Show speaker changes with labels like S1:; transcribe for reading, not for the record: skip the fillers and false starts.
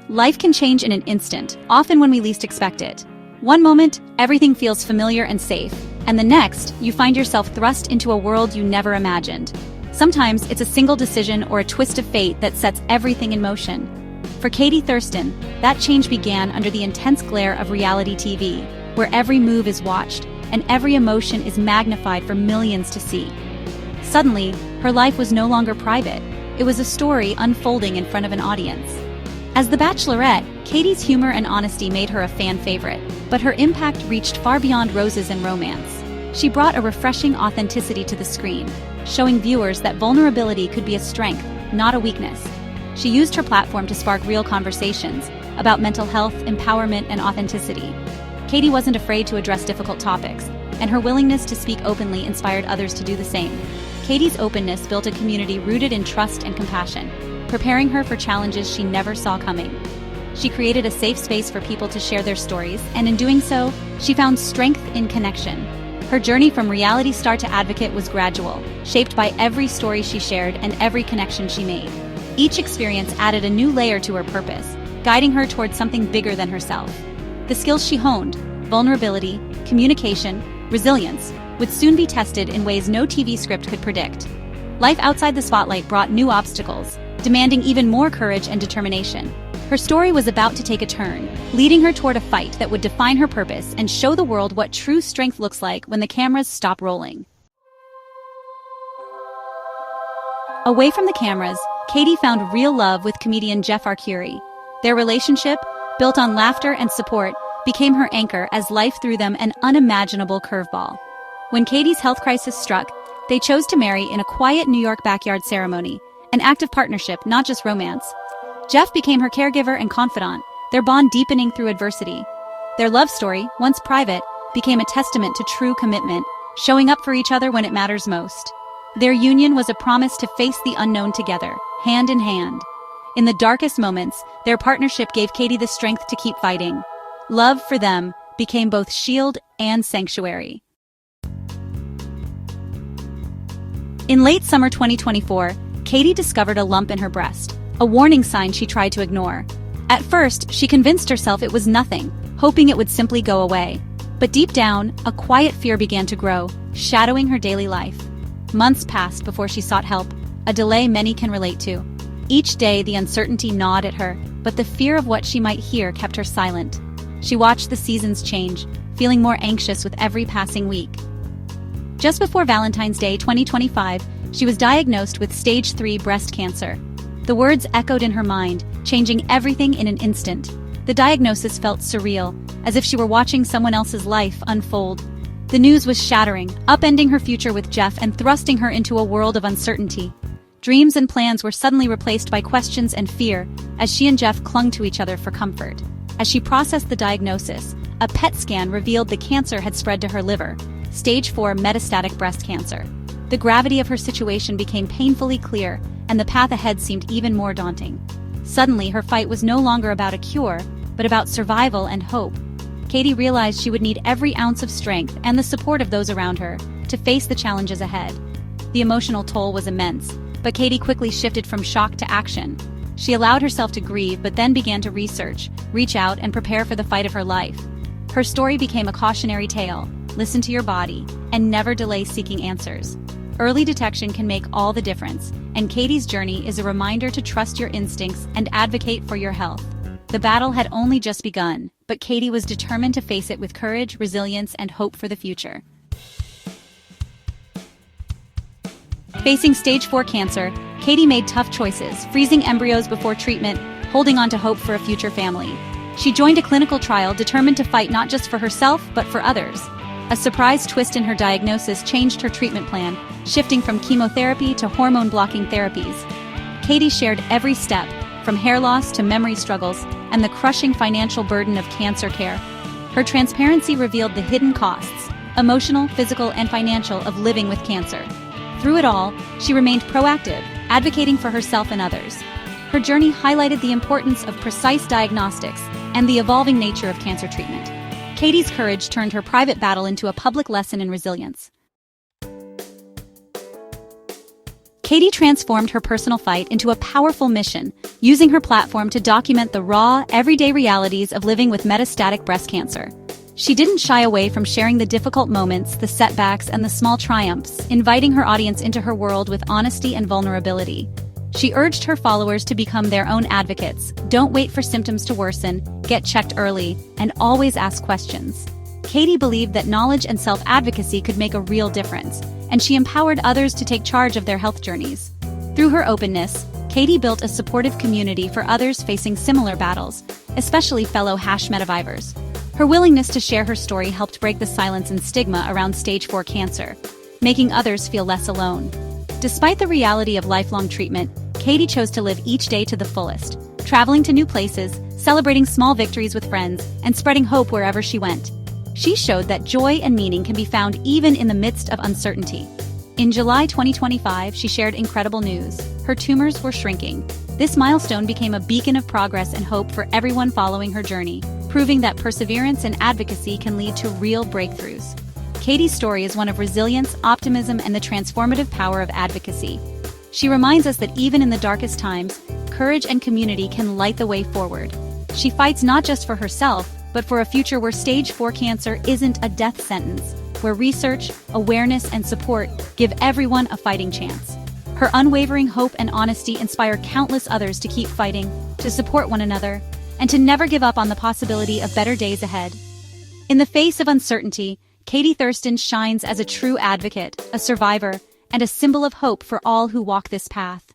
S1: Life can change in an instant, often when we least expect it. One moment, everything feels familiar and safe, and the next, you find yourself thrust into a world you never imagined. Sometimes it's a single decision or a twist of fate that sets everything in motion. For Katie Thurston, that change began under the intense glare of reality TV, where every move is watched and every emotion is magnified for millions to see. Suddenly, her life was no longer private. It was a story unfolding in front of an audience. As the Bachelorette, Katie's humor and honesty made her a fan favorite, but her impact reached far beyond roses and romance. She brought a refreshing authenticity to the screen, showing viewers that vulnerability could be a strength, not a weakness. She used her platform to spark real conversations about mental health, empowerment, and authenticity. Katie wasn't afraid to address difficult topics, and her willingness to speak openly inspired others to do the same. Katie's openness built a community rooted in trust and compassion, preparing her for challenges she never saw coming. She created a safe space for people to share their stories, and in doing so, she found strength in connection. Her journey from reality star to advocate was gradual, shaped by every story she shared and every connection she made. Each experience added a new layer to her purpose, guiding her towards something bigger than herself. The skills she honed, vulnerability, communication, resilience, would soon be tested in ways no TV script could predict. Life outside the spotlight brought new obstacles, demanding even more courage and determination. Her story was about to take a turn, leading her toward a fight that would define her purpose and show the world what true strength looks like when the cameras stop rolling. Away from the cameras, Katie found real love with comedian Jeff Arcuri. Their relationship, built on laughter and support, became her anchor as life threw them an unimaginable curveball. When Katie's health crisis struck, they chose to marry in a quiet New York backyard ceremony, an act of partnership, not just romance. Jeff became her caregiver and confidant, their bond deepening through adversity. Their love story, once private, became a testament to true commitment, showing up for each other when it matters most. Their union was a promise to face the unknown together, hand in hand. In the darkest moments, their partnership gave Katie the strength to keep fighting. Love for them became both shield and sanctuary. In late summer 2024, Katie discovered a lump in her breast, a warning sign she tried to ignore. At first, she convinced herself it was nothing, hoping it would simply go away. But deep down, a quiet fear began to grow, shadowing her daily life. Months passed before she sought help, a delay many can relate to. Each day, the uncertainty gnawed at her, but the fear of what she might hear kept her silent. She watched the seasons change, feeling more anxious with every passing week. Just before Valentine's Day 2025, she was diagnosed with stage 3 breast cancer. The words echoed in her mind, changing everything in an instant. The diagnosis felt surreal, as if she were watching someone else's life unfold. The news was shattering, upending her future with Jeff and thrusting her into a world of uncertainty. Dreams and plans were suddenly replaced by questions and fear, as she and Jeff clung to each other for comfort. As she processed the diagnosis, a PET scan revealed the cancer had spread to her liver, stage 4 metastatic breast cancer. The gravity of her situation became painfully clear, and the path ahead seemed even more daunting. Suddenly, her fight was no longer about a cure, but about survival and hope. Katie realized she would need every ounce of strength and the support of those around her to face the challenges ahead. The emotional toll was immense, but Katie quickly shifted from shock to action. She allowed herself to grieve, but then began to research, reach out, and prepare for the fight of her life. Her story became a cautionary tale: listen to your body, and never delay seeking answers. Early detection can make all the difference, and Katie's journey is a reminder to trust your instincts and advocate for your health. The battle had only just begun, but Katie was determined to face it with courage, resilience, and hope for the future. Facing stage 4 cancer, Katie made tough choices, freezing embryos before treatment, holding on to hope for a future family. She joined a clinical trial determined to fight not just for herself, but for others. A surprise twist in her diagnosis changed her treatment plan, shifting from chemotherapy to hormone-blocking therapies. Katie shared every step, from hair loss to memory struggles, and the crushing financial burden of cancer care. Her transparency revealed the hidden costs, emotional, physical, and financial, of living with cancer. Through it all, she remained proactive, advocating for herself and others. Her journey highlighted the importance of precise diagnostics and the evolving nature of cancer treatment. Katie's courage turned her private battle into a public lesson in resilience. Katie transformed her personal fight into a powerful mission, using her platform to document the raw, everyday realities of living with metastatic breast cancer. She didn't shy away from sharing the difficult moments, the setbacks, and the small triumphs, inviting her audience into her world with honesty and vulnerability. She urged her followers to become their own advocates. Don't wait for symptoms to worsen, get checked early, and always ask questions. Katie believed that knowledge and self-advocacy could make a real difference, and she empowered others to take charge of their health journeys. Through her openness, Katie built a supportive community for others facing similar battles, especially fellow #metavivers. Her willingness to share her story helped break the silence and stigma around stage 4 cancer, making others feel less alone. Despite the reality of lifelong treatment, Katie chose to live each day to the fullest, traveling to new places, celebrating small victories with friends, and spreading hope wherever she went. She showed that joy and meaning can be found even in the midst of uncertainty. In July 2025, she shared incredible news. Her tumors were shrinking. This milestone became a beacon of progress and hope for everyone following her journey, proving that perseverance and advocacy can lead to real breakthroughs. Katie's story is one of resilience, optimism, and the transformative power of advocacy. She reminds us that even in the darkest times, courage and community can light the way forward. She fights not just for herself, but for a future where stage 4 cancer isn't a death sentence, where research, awareness, and support give everyone a fighting chance. Her unwavering hope and honesty inspire countless others to keep fighting, to support one another, and to never give up on the possibility of better days ahead. In the face of uncertainty, Katie Thurston shines as a true advocate, a survivor, and a symbol of hope for all who walk this path.